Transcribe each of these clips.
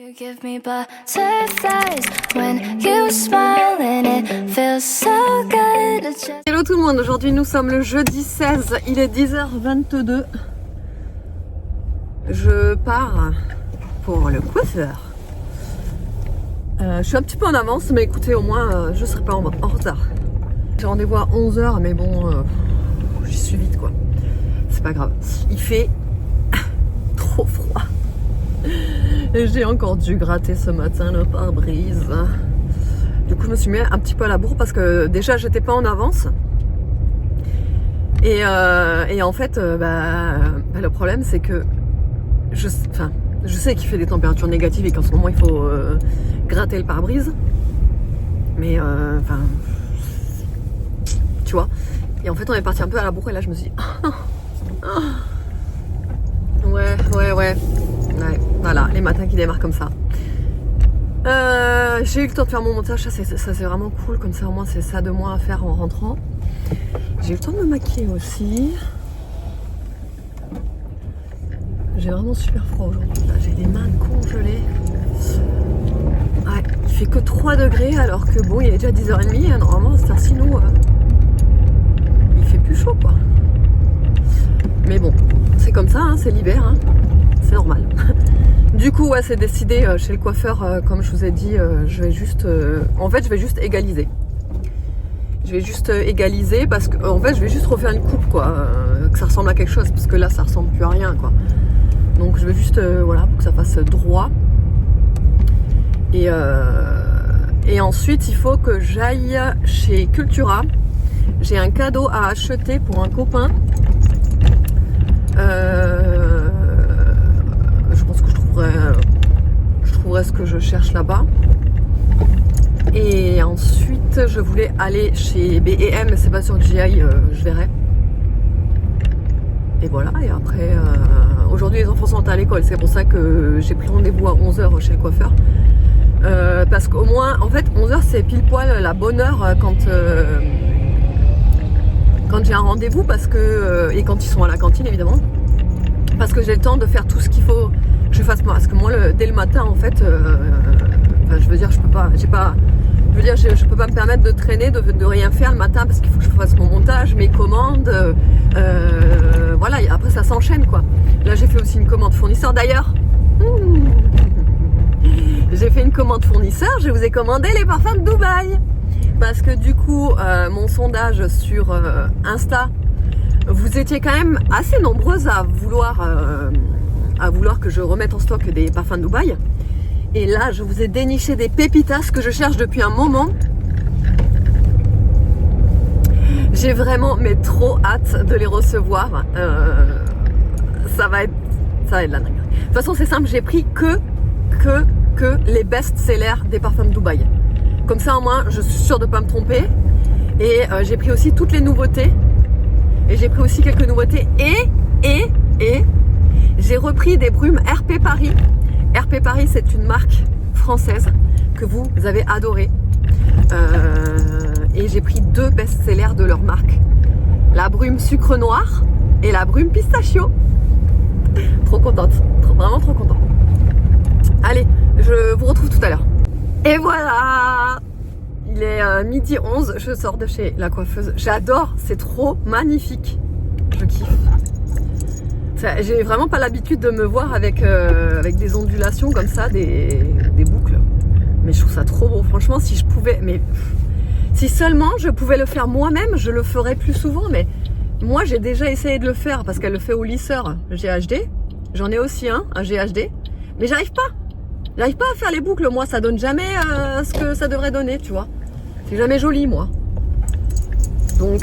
You give me butterflies when you smile and it feels so good. Hello tout le monde, aujourd'hui nous sommes le jeudi 16, il est 10h22. Je pars pour le coiffeur. Je suis un petit peu en avance, mais écoutez, au moins je serai pas en retard. J'ai rendez-vous à 11h, mais bon, j'y suis vite quoi. C'est pas grave. Il fait trop froid. Et j'ai encore dû gratter ce matin le pare-brise. Du coup, je me suis mis un petit peu à la bourre parce que déjà, j'étais pas en avance. Et en fait, le problème, c'est que je sais qu'il fait des températures négatives et qu'en ce moment, il faut gratter le pare-brise. Mais, tu vois. Et en fait, on est parti un peu à la bourre et là, je me suis dit... Ouais, voilà, les matins qui démarrent comme ça. J'ai eu le temps de faire mon montage, ça c'est vraiment cool, comme ça au moins c'est ça de moi à faire en rentrant. J'ai eu le temps de me maquiller aussi. J'ai vraiment super froid aujourd'hui, là j'ai les mains congelées. Ouais, il fait que 3 degrés alors que bon, il est déjà 10h30, normalement c'est ainsi nous, il fait plus chaud quoi. Mais bon, c'est comme ça, hein, c'est l'hiver, hein, c'est normal. Du coup, ouais, c'est décidé chez le coiffeur, comme je vous ai dit, je vais juste... en fait, je vais juste égaliser. Je vais juste égaliser parce que, en fait, je vais juste refaire une coupe, quoi, que ça ressemble à quelque chose, parce que là, ça ressemble plus à rien, quoi. Donc, je vais juste, voilà, pour que ça fasse droit. Et ensuite, il faut que j'aille chez Cultura. J'ai un cadeau à acheter pour un copain. Je pense que je trouverai ce que je cherche là-bas. Et ensuite, je voulais aller chez B&M, mais c'est pas sûr que j'y aille, je verrai. Et voilà, et après, aujourd'hui les enfants sont à l'école, c'est pour ça que j'ai pris rendez-vous à 11h chez le coiffeur. Parce qu'au moins, en fait, 11h c'est pile poil la bonne heure quand j'ai un rendez-vous, parce que et quand ils sont à la cantine évidemment, parce que j'ai le temps de faire tout ce qu'il faut que je fasse moi. Parce que moi dès le matin en fait, je veux dire je peux pas me permettre de traîner, de rien faire le matin parce qu'il faut que je fasse mon montage, mes commandes, voilà, et après ça s'enchaîne quoi. Là j'ai fait aussi une commande fournisseur d'ailleurs. J'ai fait une commande fournisseur, je vous ai commandé les parfums de Dubaï. Parce que du coup, mon sondage sur Insta, vous étiez quand même assez nombreuses à vouloir que je remette en stock des parfums de Dubaï. Et là, je vous ai déniché des pépitas que je cherche depuis un moment. J'ai vraiment, mais trop hâte de les recevoir. Ça va être de la dingue. De toute façon, c'est simple, j'ai pris que les best-sellers des parfums de Dubaï. Comme ça au moins je suis sûre de ne pas me tromper. Et j'ai pris aussi toutes les nouveautés. Et j'ai pris aussi quelques nouveautés. Et j'ai repris des brumes RP Paris. RP Paris, c'est une marque française que vous avez adorée. Et j'ai pris 2 best-sellers de leur marque. La brume sucre noir et la brume pistachio. Trop contente. Vraiment trop contente. Allez, je vous retrouve tout à l'heure. Et voilà, il est 12h11, je sors de chez la coiffeuse. J'adore, c'est trop magnifique. Je kiffe. J'ai vraiment pas l'habitude de me voir avec des ondulations comme ça, des boucles. Mais je trouve ça trop beau. Franchement, si je pouvais, si seulement je pouvais le faire moi-même, je le ferais plus souvent. Mais moi, j'ai déjà essayé de le faire parce qu'elle le fait au lisseur GHD. J'en ai aussi un GHD, mais j'arrive pas. J'arrive pas à faire les boucles, moi, ça donne jamais ce que ça devrait donner, tu vois. C'est jamais joli, moi. Donc,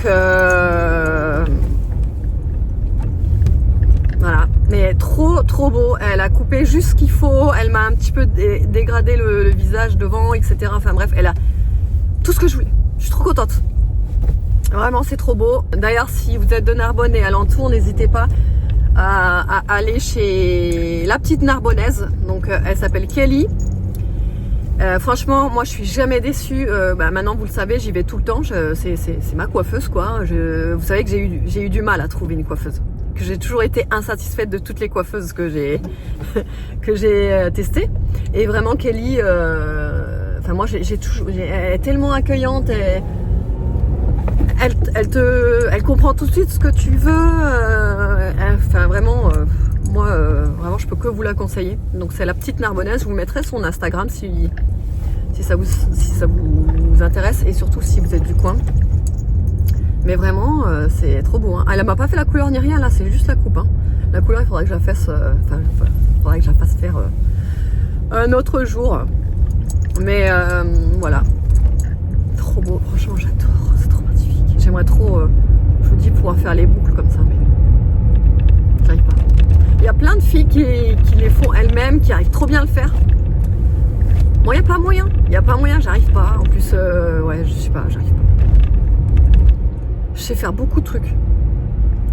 voilà. Mais trop beau. Elle a coupé juste ce qu'il faut. Elle m'a un petit peu dégradé le visage devant, etc. Enfin bref, elle a tout ce que je voulais. Je suis trop contente. Vraiment, c'est trop beau. D'ailleurs, si vous êtes de Narbonne et alentour, n'hésitez pas à aller chez la petite Narbonnaise. Donc elle s'appelle Kelly. Franchement, moi je suis jamais déçue. Maintenant vous le savez, j'y vais tout le temps. C'est ma coiffeuse quoi. Vous savez que j'ai eu du mal à trouver une coiffeuse. que j'ai toujours été insatisfaite de toutes les coiffeuses que j'ai que j'ai testées. Et vraiment Kelly, enfin moi elle est tellement accueillante, elle comprend tout de suite ce que tu veux. Enfin vraiment, moi vraiment je peux que vous la conseiller. Donc c'est la petite Narbonnaise. Je vous mettrai son Instagram si ça vous intéresse et surtout si vous êtes du coin. Mais vraiment, c'est trop beau. Hein. Elle m'a pas fait la couleur ni rien là, c'est juste la coupe. Hein. La couleur, il faudrait que je la fasse, faudrait que je la fasse faire un autre jour. Mais voilà, trop beau. Franchement, j'adore. C'est trop magnifique. J'aimerais trop, je vous dis, pouvoir faire les boucles comme ça, mais j'arrive pas. Il y a plein de filles qui les font elles-mêmes, qui arrivent trop bien à le faire. Moi, il n'y a pas moyen. Il n'y a pas moyen, j'arrive pas. En plus, ouais, je sais pas, j'arrive pas. Je sais faire beaucoup de trucs.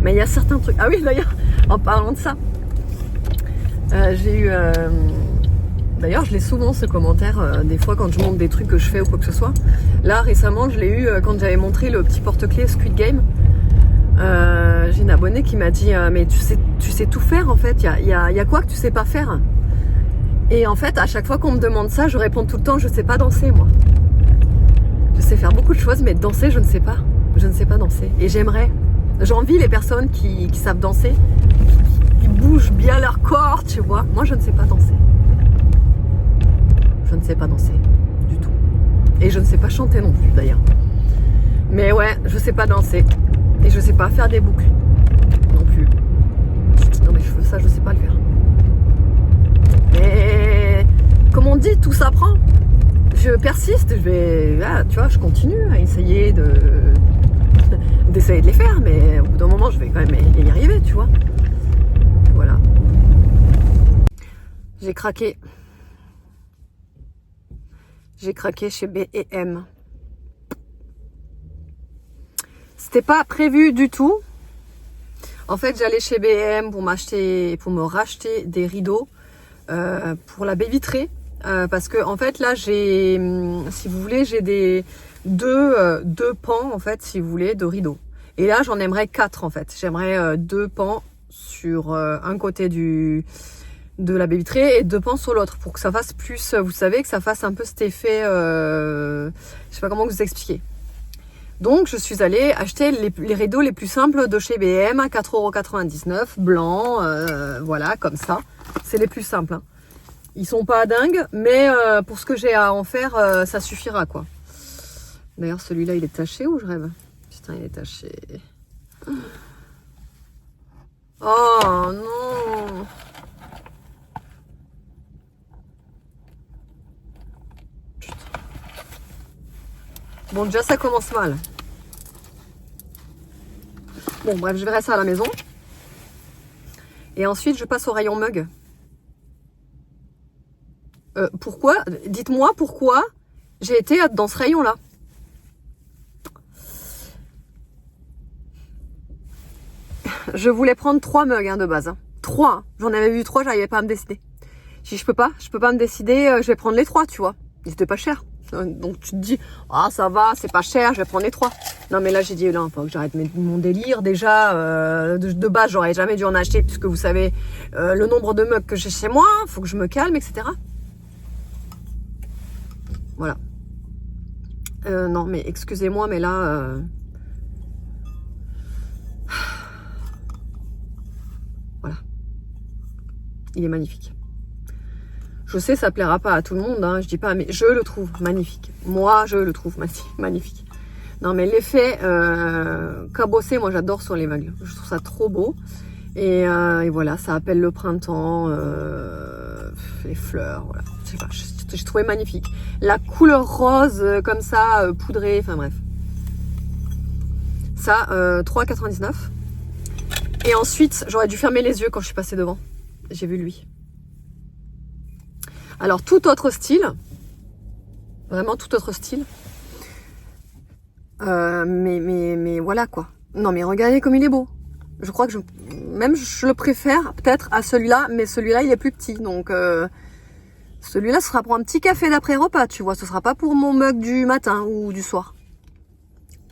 Mais il y a certains trucs. Ah oui, d'ailleurs, en parlant de ça, j'ai eu... D'ailleurs, je l'ai souvent ce commentaire, des fois quand je montre des trucs que je fais ou quoi que ce soit. Là, récemment, je l'ai eu quand j'avais montré le petit porte-clés Squid Game. J'ai une abonnée qui m'a dit mais tu sais tout faire en fait, il y a quoi que tu sais pas faire? Et en fait, à chaque fois qu'on me demande ça, je réponds tout le temps, je sais pas danser moi. Je sais faire beaucoup de choses, mais danser, je ne sais pas. Je ne sais pas danser. Et j'aimerais. J'envie les personnes qui savent danser, qui bougent bien leur corps, tu vois. Moi, je ne sais pas danser. Je ne sais pas danser du tout. Et je ne sais pas chanter non plus, d'ailleurs. Mais ouais, je sais pas danser. Et je sais pas faire des boucles non plus. Non, mais ça, je sais pas le faire. Mais comme on dit, tout s'apprend. Je persiste, tu vois, je continue à essayer d'essayer de les faire, mais au bout d'un moment, je vais quand même y arriver, tu vois. Voilà. J'ai craqué. J'ai craqué chez B&M. C'était pas prévu du tout. En fait, j'allais chez B&M pour me racheter des rideaux pour la baie vitrée. Parce que en fait là j'ai, si vous voulez, j'ai deux pans en fait, si vous voulez, de rideaux. Et là j'en aimerais 4 en fait. J'aimerais 2 pans sur un côté de la baie vitrée et 2 pans sur l'autre pour que ça fasse plus, vous savez, que ça fasse un peu cet effet, je sais pas comment vous expliquer. Donc je suis allée acheter les rideaux les plus simples de chez B&M à 4,99 €, blancs, voilà, comme ça. C'est les plus simples. Hein. Ils sont pas dingues, mais pour ce que j'ai à en faire, ça suffira quoi. D'ailleurs, celui-là, il est taché ou je rêve? Putain, il est taché. Oh non! Putain. Bon, déjà, ça commence mal. Bon, bref, je verrai ça à la maison. Et ensuite, je passe au rayon mug. Pourquoi? Dites-moi pourquoi j'ai été dans ce rayon-là. Je voulais prendre 3 mugs de base. Hein. 3. J'en avais vu 3, j'arrivais pas à me décider. Si je peux pas me décider, je vais prendre les 3, tu vois. Ils étaient pas chers. Donc tu te dis, ah ça va, c'est pas cher, je vais prendre les 3. Non mais là j'ai dit, non, faut que j'arrête mon délire. Déjà, de base, j'aurais jamais dû en acheter puisque vous savez le nombre de mugs que j'ai chez moi, faut que je me calme, etc. Voilà. Non, mais excusez-moi, mais là... Voilà. Il est magnifique. Je sais, ça plaira pas à tout le monde, hein, je dis pas, mais je le trouve magnifique. Moi, je le trouve magnifique. Non, mais l'effet cabossé, moi j'adore sur les mugs. Je trouve ça trop beau. Et voilà, ça appelle le printemps, les fleurs, voilà. Je sais pas, j'ai trouvé magnifique. La couleur rose, comme ça, poudrée, enfin bref. Ça, 3,99 €. Et ensuite, j'aurais dû fermer les yeux quand je suis passée devant. J'ai vu lui. Alors, tout autre style. Vraiment tout autre style. Mais voilà quoi. Non mais regardez comme il est beau. Je crois que je le préfère peut-être à celui-là, mais celui-là il est plus petit. Donc celui-là ce sera pour un petit café d'après-repas, tu vois. Ce sera pas pour mon mug du matin ou du soir.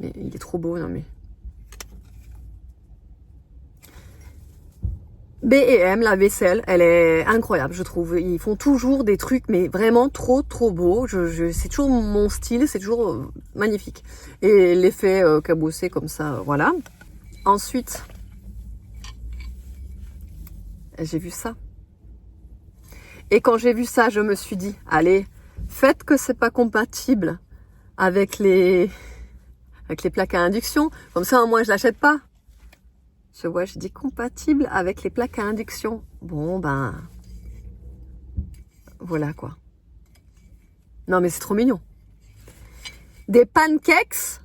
Mais il est trop beau, non mais. B&M, la vaisselle, elle est incroyable, je trouve. Ils font toujours des trucs, mais vraiment trop beaux. C'est toujours mon style, c'est toujours magnifique. Et l'effet cabossé comme ça, voilà. Ensuite, j'ai vu ça. Et quand j'ai vu ça, je me suis dit, allez, faites que c'est pas compatible avec les plaques à induction. Comme ça, au moins, je l'achète pas. Je vois, je dis compatible avec les plaques à induction. Bon, ben, voilà quoi. Non, mais c'est trop mignon. Des pancakes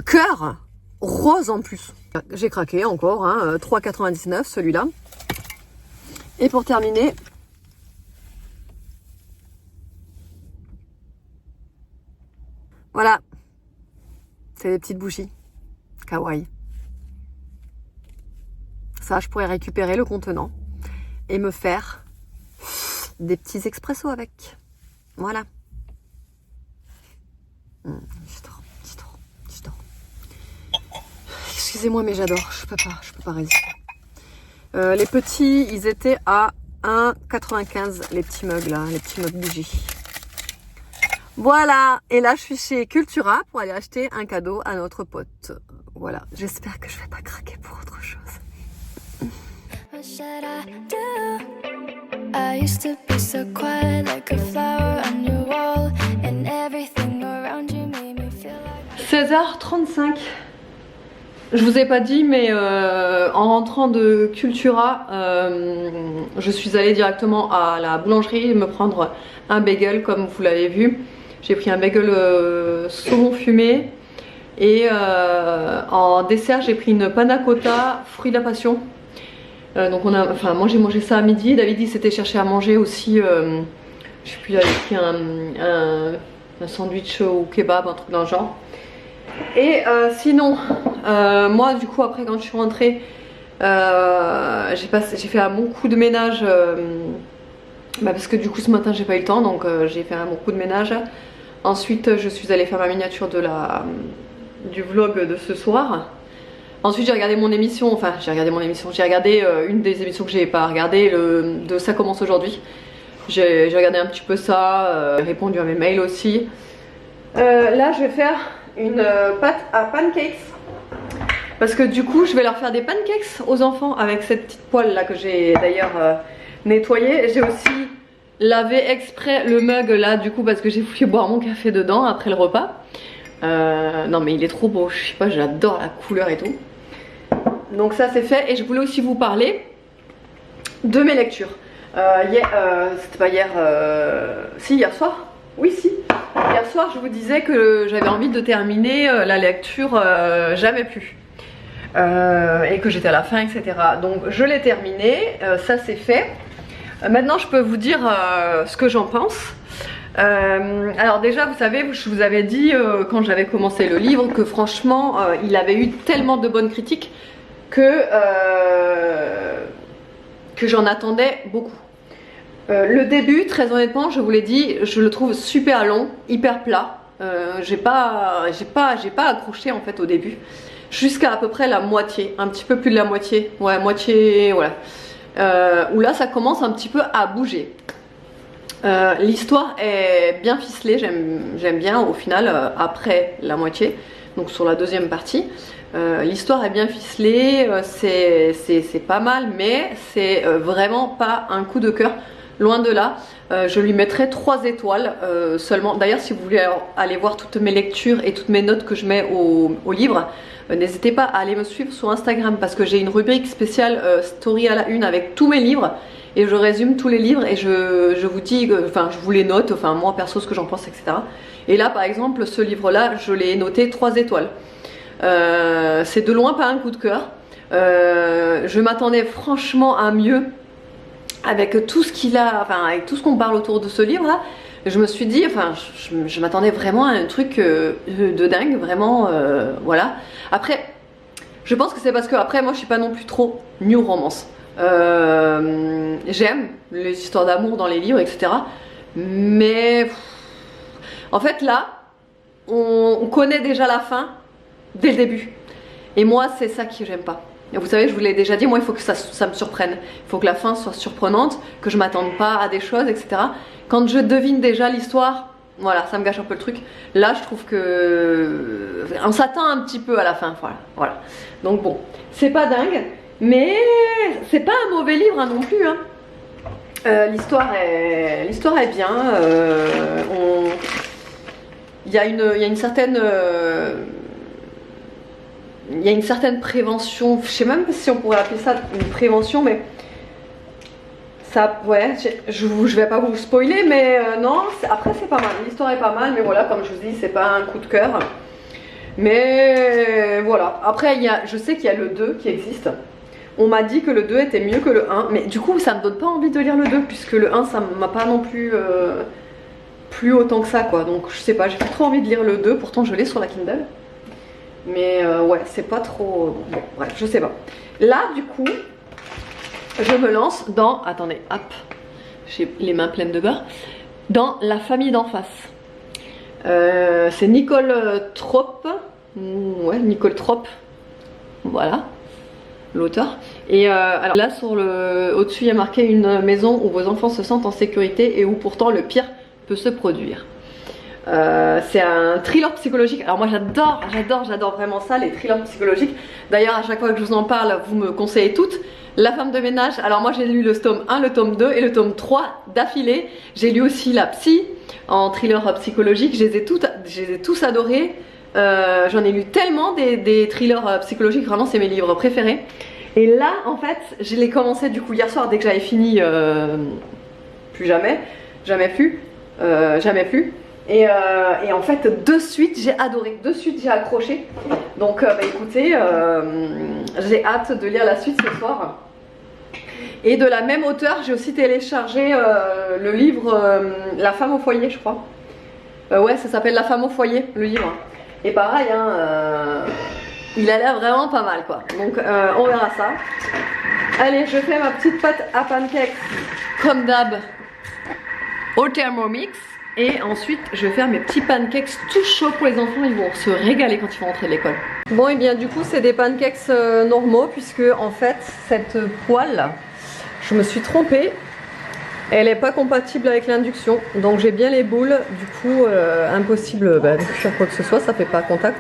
cœur rose en plus. J'ai craqué encore, hein, 3,99 celui-là. Et pour terminer, voilà, c'est des petites bougies kawaii. Ça, je pourrais récupérer le contenant et me faire des petits expressos avec. Voilà. J'adore. Excusez-moi, mais j'adore. Je peux pas résister. Les petits, ils étaient à 1,95 les petits mugs là, les petits mugs bougies. Voilà. Et là, je suis chez Cultura pour aller acheter un cadeau à notre pote. Voilà. J'espère que je vais pas craquer pour autre chose. What should I do? I used to be so quiet like a flower on your wall, and everything around you made me feel like 16h35. Je vous ai pas dit, mais en rentrant de Cultura, je suis allée directement à la boulangerie me prendre un bagel, comme vous l'avez vu. J'ai pris un bagel saumon fumé et en dessert j'ai pris une panna cotta fruit de la passion. Donc moi j'ai mangé ça à midi. David il s'était cherché à manger aussi. Je sais plus, il avait pris un sandwich au kebab, un truc dans le genre. Et sinon, moi du coup après quand je suis rentrée, j'ai fait un bon coup de ménage. Parce que du coup ce matin j'ai pas eu le temps, donc j'ai fait un bon coup de ménage. Ensuite je suis allée faire ma miniature du vlog de ce soir. Ensuite j'ai regardé mon émission, j'ai regardé une des émissions que j'ai pas regardé, de Ça commence aujourd'hui. J'ai regardé un petit peu ça, répondu à mes mails aussi. Là je vais faire une pâte à pancakes. Parce que du coup je vais leur faire des pancakes aux enfants avec cette petite poêle là que j'ai d'ailleurs nettoyée. J'ai aussi lavé exprès le mug là du coup parce que j'ai voulu boire mon café dedans après le repas. Non mais il est trop beau, je sais pas, j'adore la couleur et tout. Donc ça c'est fait. Et je voulais aussi vous parler de mes lectures. C'était pas hier, si hier soir. Oui si. Hier soir je vous disais que j'avais envie de terminer la lecture Jamais plus. Et que j'étais à la fin, etc. Donc je l'ai terminé, ça c'est fait. Maintenant je peux vous dire ce que j'en pense. Alors déjà vous savez, je vous avais dit quand j'avais commencé le livre que franchement il avait eu tellement de bonnes critiques que j'en attendais beaucoup. Le début, très honnêtement, je vous l'ai dit, je le trouve super long, hyper plat. J'ai pas accroché en fait au début, jusqu'à à peu près la moitié, un petit peu plus de la moitié, ouais moitié, voilà. Où là ça commence un petit peu à bouger. L'histoire est bien ficelée, j'aime bien au final après la moitié, donc sur la deuxième partie. L'histoire est bien ficelée, c'est pas mal, mais c'est vraiment pas un coup de cœur, loin de là. Je lui mettrai 3 étoiles seulement. D'ailleurs si vous voulez aller voir toutes mes lectures et toutes mes notes que je mets au livre, n'hésitez pas à aller me suivre sur Instagram parce que j'ai une rubrique spéciale story à la une avec tous mes livres. Et je résume tous les livres et je vous dis, je vous les note, moi perso ce que j'en pense, etc. Et là par exemple ce livre là je l'ai noté 3 étoiles. C'est de loin pas un coup de cœur. Je m'attendais franchement à mieux avec tout ce qu'il a, avec tout ce qu'on parle autour de ce livre là. Je me suis dit, je m'attendais vraiment à un truc de dingue, vraiment, voilà. Après, je pense que c'est parce que après moi je suis pas non plus trop new romance. J'aime les histoires d'amour dans les livres, etc. Mais en fait là, on connaît déjà la fin dès le début. Et moi c'est ça que j'aime pas. Et vous savez, je vous l'ai déjà dit, moi il faut que ça me surprenne. Il faut que la fin soit surprenante, que je m'attende pas à des choses, etc. Quand je devine déjà l'histoire, voilà, ça me gâche un peu le truc. Là, je trouve que on s'attend un petit peu à la fin, voilà. Donc bon, c'est pas dingue, mais c'est pas un mauvais livre hein, non plus. Hein. L'histoire est bien. Il y a une certaine prévention. Je sais même pas si on pourrait appeler ça une prévention, mais ça, ouais, je vais pas vous spoiler, mais non, après c'est pas mal, l'histoire est pas mal, mais voilà, comme je vous dis, c'est pas un coup de cœur. Mais voilà, après je sais qu'il y a le 2 qui existe. On m'a dit que le 2 était mieux que le 1, mais du coup ça me donne pas envie de lire le 2, puisque le 1 ça m'a pas non plus autant que ça quoi, donc je sais pas, j'ai pas trop envie de lire le 2, pourtant je l'ai sur la Kindle. Mais ouais, c'est pas trop... Bon, bref, je sais pas. Là, du coup, je me lance dans... Attendez, hop, j'ai les mains pleines de beurre. Dans La famille d'en face. C'est Nicole Tropp. Ouais, Nicole Tropp. Voilà, l'auteur. Et alors là, au-dessus, il y a marqué une maison où vos enfants se sentent en sécurité et où pourtant le pire peut se produire. C'est un thriller psychologique. Alors moi j'adore vraiment ça, les thrillers psychologiques. D'ailleurs à chaque fois que je vous en parle, vous me conseillez toutes. La femme de ménage, alors moi j'ai lu le tome 1, le tome 2 et le tome 3 d'affilée. J'ai lu aussi La Psy en thriller psychologique, je les ai tous adorés. J'en ai lu tellement des thrillers psychologiques, vraiment c'est mes livres préférés. Et là en fait je l'ai commencé du coup hier soir dès que j'avais fini jamais plus. Et en fait de suite j'ai adoré, de suite j'ai accroché. Donc bah, écoutez, j'ai hâte de lire la suite ce soir. Et de la même auteure j'ai aussi téléchargé le livre La femme au foyer je crois. Ouais ça s'appelle La femme au foyer le livre. Et pareil hein, il a l'air vraiment pas mal quoi. Donc on verra ça. Allez je fais ma petite pâte à pancakes comme d'hab au Thermomix. Et ensuite, je vais faire mes petits pancakes tout chauds pour les enfants. Ils vont se régaler quand ils vont rentrer de l'école. Bon, et bien du coup, c'est des pancakes normaux puisque en fait, cette poêle, je me suis trompée. Elle n'est pas compatible avec l'induction. Donc j'ai bien les boules. Du coup, impossible de cuire quoi que ce soit. Ça fait pas contact.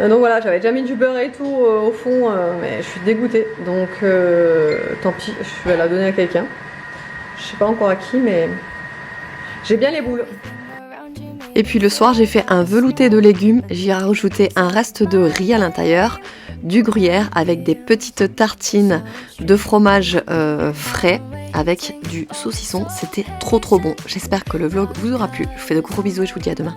Donc voilà, j'avais déjà mis du beurre et tout au fond. Mais je suis dégoûtée. Donc tant pis, je vais la donner à quelqu'un. Je sais pas encore à qui, mais... J'ai bien les boules. Et puis le soir, j'ai fait un velouté de légumes. J'y ai rajouté un reste de riz à l'intérieur, du gruyère avec des petites tartines de fromage frais avec du saucisson. C'était trop bon. J'espère que le vlog vous aura plu. Je vous fais de gros bisous et je vous dis à demain.